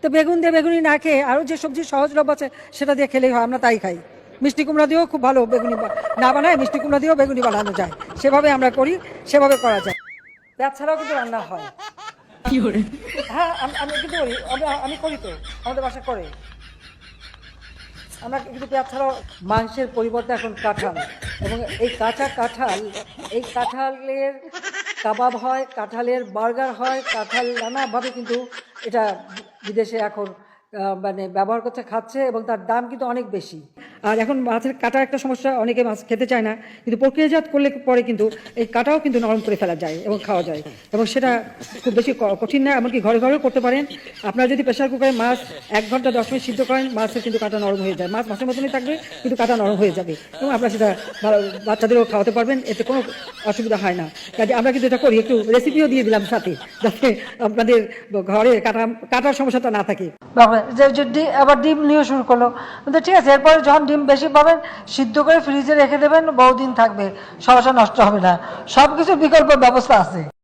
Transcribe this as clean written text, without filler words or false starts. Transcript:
তো বেগুন দিয়ে বেগুনি না খেয়ে আরও যে সবজি সহজলভ্য আছে সেটা দিয়ে খেলেই হয়, আমরা তাই খাই। মিষ্টি কুমড়া দিয়েও খুব ভালো বেগুনি না বানায়, মিষ্টি কুমড়া দিয়েও বেগুনি বানানো যায়, সেভাবে আমরা করি, সেভাবে করা যায়। পেঁয়াজ ছাড়াও কিন্তু রান্না হয়। হ্যাঁ, আমি কিন্তু করি, আমি করি তো, আমাদের বাসা করে। আমরা কিন্তু পেঁয়াজ ছাড়াও মাংসের পরিবর্তে এখন কাঁঠাল, এবং এই এই কাঁঠালের কাবাব হয়, কাঁঠালের বার্গার হয়, কাঁঠাল নানাভাবে কিন্তু এটা বিদেশে এখন মানে ব্যবহার করতে খাচ্ছে, এবং তার দাম কিন্তু অনেক বেশি। আর এখন মাছের কাটার একটা সমস্যা, অনেকে মাছ খেতে চায় না, কিন্তু প্রক্রিয়াজাত করলে পরে কিন্তু এই কাটাও কিন্তু নরম করে ফেলা যায় এবং খাওয়া যায়, এবং সেটা খুব বেশি কঠিন না, এমনকি ঘরে ঘরেও করতে পারেন। আপনারা যদি প্রেশার কুকারে মাছ 1 ঘন্টা 10 মিনিট সিদ্ধ করেন, মাছের কিন্তু কাটা নরম হয়ে যায়, মাছের মতনই থাকবে কিন্তু কাটা নরম হয়ে যাবে, এবং আপনারা সেটা ভালো বাচ্চাদেরও খাওয়াতে পারবেন, এতে কোনো অসুবিধা হয় না। কাজে আমরা কিন্তু এটা করি, একটু রেসিপিও দিয়ে দিলাম সাথে, যাতে আপনাদের ঘরে কাটার সমস্যাটা না থাকে। আবার ডিম নিয়ে শুরু করলো, ঠিক আছে, এরপরে যখন ডিম বেশি পাবেন সিদ্ধ করে ফ্রিজে রেখে দেবেন, বহুদিন থাকবে, সমস্যা নষ্ট হবে না, সবকিছু বিকল্প ব্যবস্থা আছে।